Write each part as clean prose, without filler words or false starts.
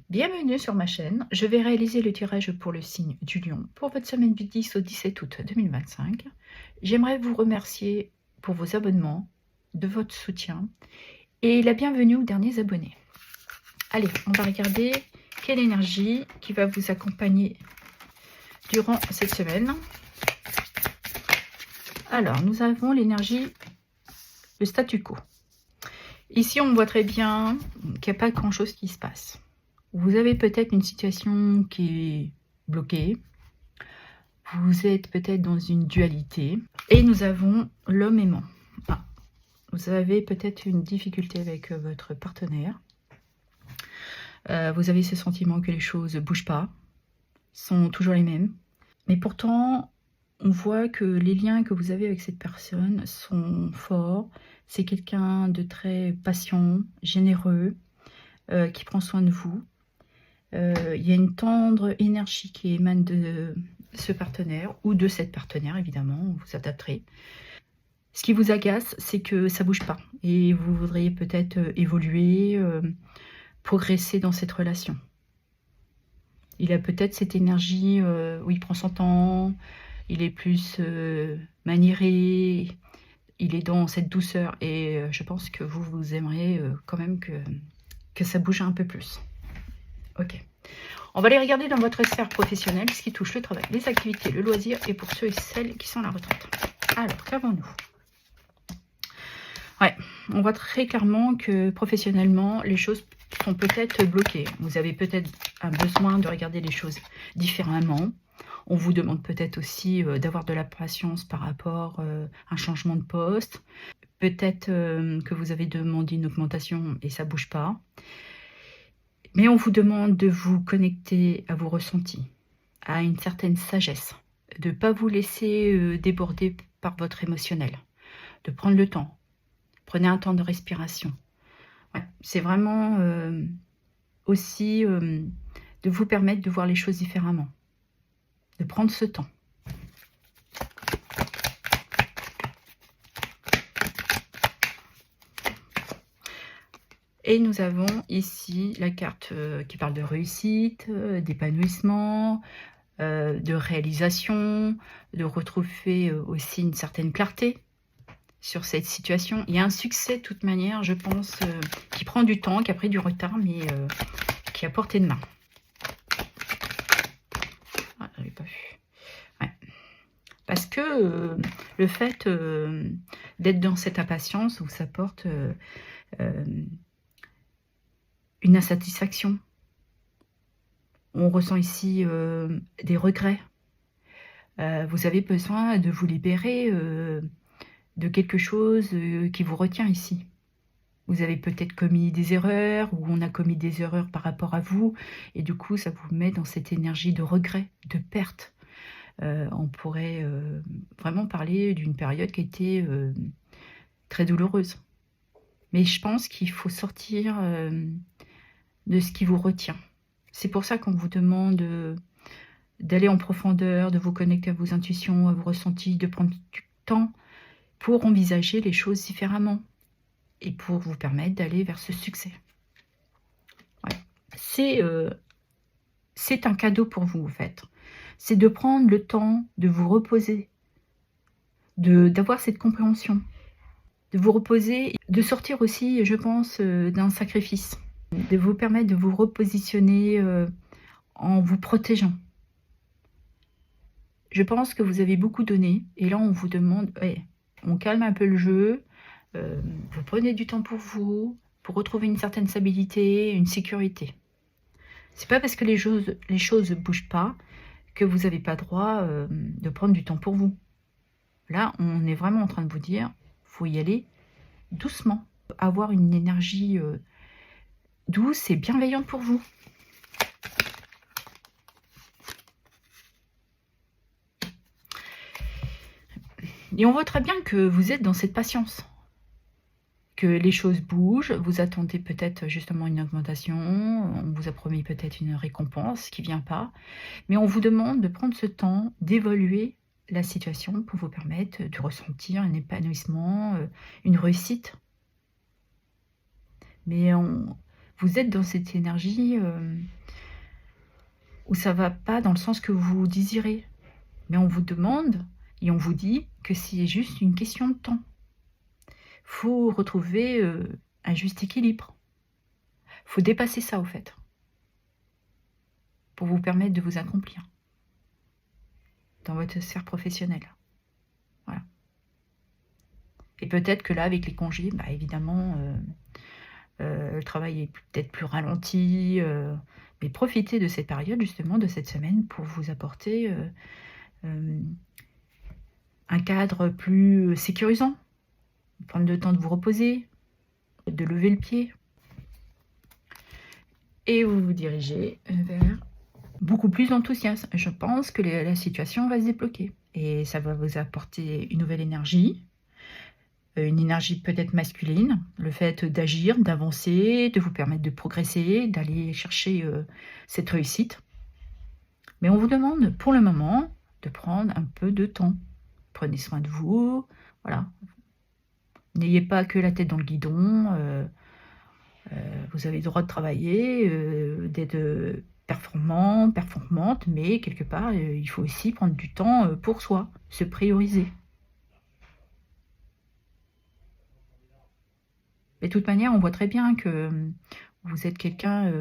Bienvenue sur ma chaîne. Je vais réaliser le tirage pour le signe du Lion pour votre semaine du 10 au 17 août 2025. J'aimerais vous remercier pour vos abonnements, de votre soutien et la bienvenue aux derniers abonnés. Allez, on va regarder quelle énergie qui va vous accompagner durant cette semaine. Alors, nous avons l'énergie, le statu quo. Ici, on voit très bien qu'il n'y a pas grand-chose qui se passe. Vous avez peut-être une situation qui est bloquée. Vous êtes peut-être dans une dualité. Et nous avons l'homme aimant. Ah, vous avez peut-être une difficulté avec votre partenaire. Vous avez ce sentiment que les choses ne bougent pas, sont toujours les mêmes. Mais pourtant, on voit que les liens que vous avez avec cette personne sont forts. C'est quelqu'un de très patient, généreux, qui prend soin de vous. Il y a une tendre énergie qui émane de ce partenaire ou de cette partenaire, évidemment, vous adapterez. Ce qui vous agace, c'est que ça ne bouge pas et vous voudriez peut-être évoluer, progresser dans cette relation. Il a peut-être cette énergie où il prend son temps, il est plus maniéré, il est dans cette douceur et je pense que vous aimeriez quand même que ça bouge un peu plus. Ok. On va aller regarder dans votre sphère professionnelle ce qui touche le travail, les activités, le loisir et pour ceux et celles qui sont à la retraite. Alors, qu'avons-nous? Ouais, on voit très clairement que professionnellement, les choses sont peut-être bloquées. Vous avez peut-être un besoin de regarder les choses différemment. On vous demande peut-être aussi d'avoir de la patience par rapport à un changement de poste. Peut-être que vous avez demandé une augmentation et ça ne bouge pas. Mais on vous demande de vous connecter à vos ressentis, à une certaine sagesse, de ne pas vous laisser déborder par votre émotionnel, de prendre le temps. Prenez un temps de respiration. Ouais, c'est vraiment aussi de vous permettre de voir les choses différemment, de prendre ce temps. Et nous avons ici la carte qui parle de réussite, d'épanouissement, de réalisation, de retrouver aussi une certaine clarté sur cette situation. Il y a un succès de toute manière, je pense, qui prend du temps, qui a pris du retard, mais qui est à portée de main. Ah, je l'ai pas vu. Ouais. Parce que le fait d'être dans cette impatience vous apporte une insatisfaction. On ressent ici des regrets. Vous avez besoin de vous libérer de quelque chose qui vous retient ici. Vous avez peut-être commis des erreurs ou on a commis des erreurs par rapport à vous et du coup ça vous met dans cette énergie de regret, de perte. On pourrait vraiment parler d'une période qui a été très douloureuse. Mais je pense qu'il faut sortir de ce qui vous retient. C'est pour ça qu'on vous demande d'aller en profondeur, de vous connecter à vos intuitions, à vos ressentis, de prendre du temps pour envisager les choses différemment et pour vous permettre d'aller vers ce succès. Ouais. C'est un cadeau pour vous, en fait. C'est de prendre le temps de vous reposer, d'avoir cette compréhension, de vous reposer, de sortir aussi, je pense, d'un sacrifice, de vous permettre de vous repositionner en vous protégeant. Je pense que vous avez beaucoup donné et là on vous demande, ouais, on calme un peu le jeu, vous prenez du temps pour vous, pour retrouver une certaine stabilité, une sécurité. C'est pas parce que les choses ne bougent pas que vous n'avez pas droit de prendre du temps pour vous. Là, on est vraiment en train de vous dire, faut y aller doucement, avoir une énergie douce et bienveillante pour vous. Et on voit très bien que vous êtes dans cette patience, que les choses bougent, vous attendez peut-être justement une augmentation, on vous a promis peut-être une récompense qui ne vient pas, mais on vous demande de prendre ce temps, d'évaluer la situation pour vous permettre de ressentir un épanouissement, une réussite. Mais vous êtes dans cette énergie ou ça va pas dans le sens que vous désirez. Mais on vous demande et on vous dit que c'est juste une question de temps. Faut retrouver un juste équilibre. Faut dépasser ça, au fait, pour vous permettre de vous accomplir dans votre sphère professionnelle. Voilà. Et peut-être que là, avec les congés, bah, évidemment, le travail est peut-être plus ralenti, mais profitez de cette période, justement, de cette semaine, pour vous apporter un cadre plus sécurisant. Prendre le temps de vous reposer, de lever le pied. Et vous vous dirigez vers beaucoup plus d'enthousiasme. Je pense que la situation va se débloquer. Et ça va vous apporter une nouvelle énergie. Une énergie peut-être masculine. Le fait d'agir, d'avancer, de vous permettre de progresser, d'aller chercher cette réussite. Mais on vous demande, pour le moment, de prendre un peu de temps. Prenez soin de vous. Voilà. N'ayez pas que la tête dans le guidon. Vous avez le droit de travailler, d'être performant, performante, mais quelque part, il faut aussi prendre du temps pour soi, se prioriser. Mais de toute manière, on voit très bien que vous êtes quelqu'un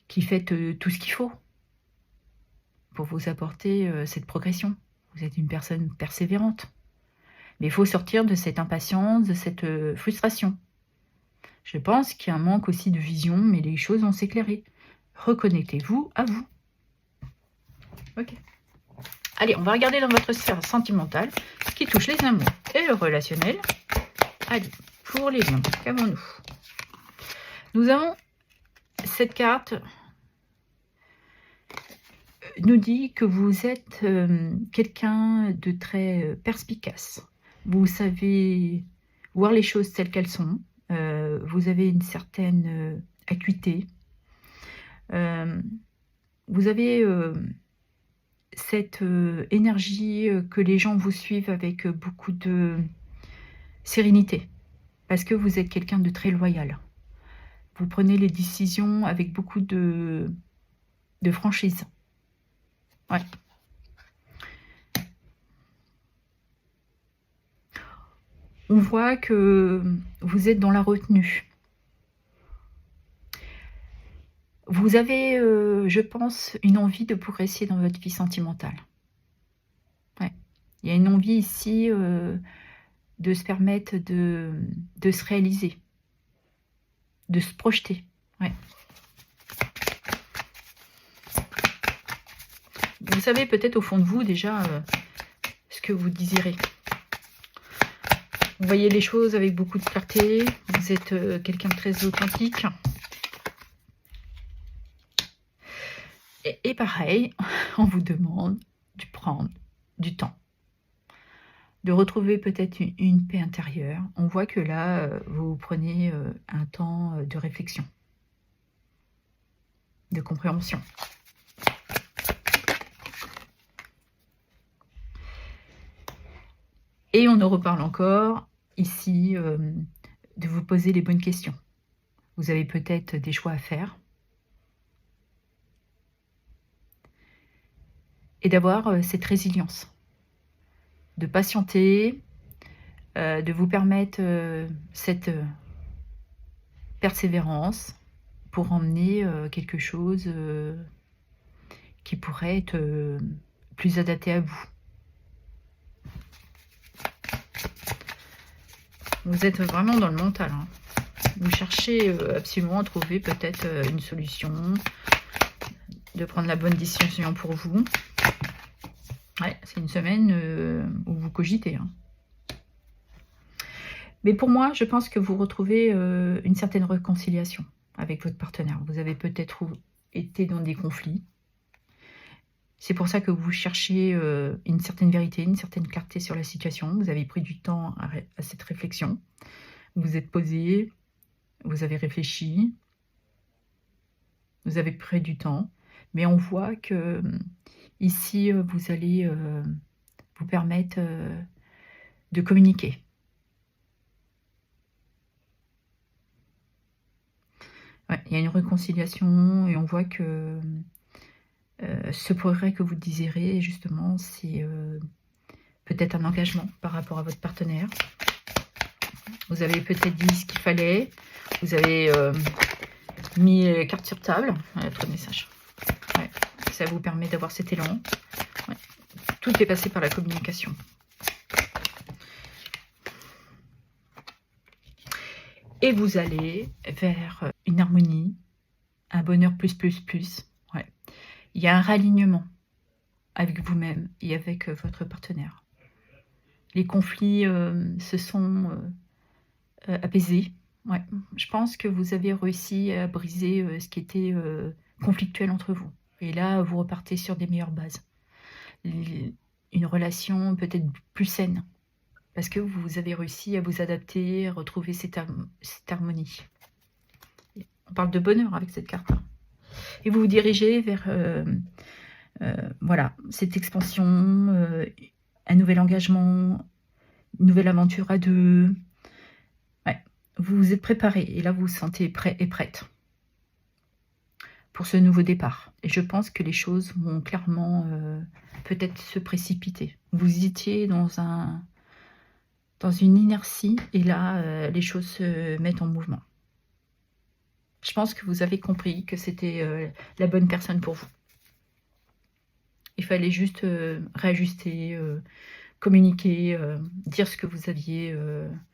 qui fait tout ce qu'il faut pour vous apporter cette progression. Vous êtes une personne persévérante. Mais il faut sortir de cette impatience, de cette frustration. Je pense qu'il y a un manque aussi de vision, mais les choses vont s'éclairer. Reconnectez-vous à vous. Ok. Allez, on va regarder dans votre sphère sentimentale ce qui touche les amours et le relationnel. Allez, pour les lions, qu'avons-nous? Nous avons cette carte nous dit que vous êtes quelqu'un de très perspicace. Vous savez voir les choses telles qu'elles sont. Vous avez une certaine acuité. Vous avez cette énergie que les gens vous suivent avec beaucoup de sérénité. Parce que vous êtes quelqu'un de très loyal. Vous prenez les décisions avec beaucoup de franchise. Ouais. On voit que vous êtes dans la retenue. Vous avez, je pense, une envie de progresser dans votre vie sentimentale. Ouais. Il y a une envie ici de se permettre de se réaliser, de se projeter. Ouais. Vous savez peut-être au fond de vous déjà ce que vous désirez. Vous voyez les choses avec beaucoup de clarté. Vous êtes quelqu'un de très authentique. Et pareil, on vous demande de prendre du temps. De retrouver peut-être une paix intérieure. On voit que là, vous prenez un temps de réflexion. De compréhension. Et on en reparle encore ici de vous poser les bonnes questions. Vous avez peut-être des choix à faire. Et d'avoir cette résilience. De patienter, de vous permettre cette persévérance pour emmener quelque chose qui pourrait être plus adapté à vous. Vous êtes vraiment dans le mental. Hein. Vous cherchez absolument à trouver peut-être une solution, de prendre la bonne décision pour vous. Ouais, c'est une semaine où vous cogitez. Hein. Mais pour moi, je pense que vous retrouvez une certaine réconciliation avec votre partenaire. Vous avez peut-être été dans des conflits. C'est pour ça que vous cherchez une certaine vérité, une certaine clarté sur la situation. Vous avez pris du temps à cette réflexion. Vous vous êtes posé, vous avez réfléchi, vous avez pris du temps. Mais on voit que ici, vous allez vous permettre de communiquer. Ouais, il y a une réconciliation et on voit que Ce progrès que vous désirez, justement, c'est peut-être un engagement par rapport à votre partenaire. Vous avez peut-être dit ce qu'il fallait. Vous avez mis les cartes sur table. Votre message. Ouais. Ça vous permet d'avoir cet élan. Ouais. Tout est passé par la communication. Et vous allez vers une harmonie, un bonheur plus, plus, plus. Ouais. Il y a un ralignement avec vous-même et avec votre partenaire. Les conflits se sont apaisés. Ouais. Je pense que vous avez réussi à briser ce qui était conflictuel entre vous. Et là, vous repartez sur des meilleures bases. Une relation peut-être plus saine. Parce que vous avez réussi à vous adapter, à retrouver cette harmonie. On parle de bonheur avec cette carte. Et vous vous dirigez vers voilà, cette expansion, un nouvel engagement, une nouvelle aventure à deux. Ouais, vous vous êtes préparé et là vous vous sentez prêt et prête pour ce nouveau départ. Et je pense que les choses vont clairement peut-être se précipiter. Vous étiez dans une inertie et là les choses se mettent en mouvement. Je pense que vous avez compris que c'était la bonne personne pour vous. Il fallait juste réajuster, communiquer, dire ce que vous aviez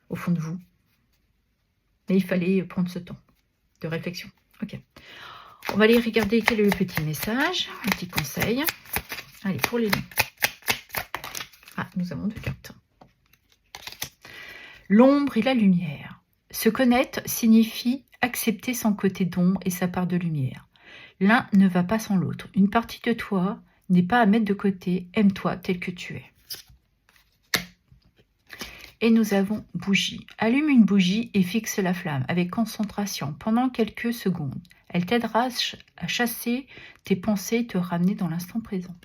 au fond de vous. Mais il fallait prendre ce temps de réflexion. Ok. On va aller regarder quel est le petit message, un petit conseil. Allez, pour les lions. Ah, nous avons 2 cartes. L'ombre et la lumière. Se connaître signifie accepter son côté d'ombre et sa part de lumière. L'un ne va pas sans l'autre. Une partie de toi n'est pas à mettre de côté. Aime-toi tel que tu es. Et nous avons bougie. Allume une bougie et fixe la flamme avec concentration pendant quelques secondes. Elle t'aidera à chasser tes pensées et te ramener dans l'instant présent.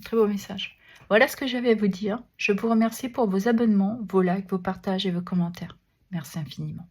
Très beau message. Voilà ce que j'avais à vous dire. Je vous remercie pour vos abonnements, vos likes, vos partages et vos commentaires. Merci infiniment.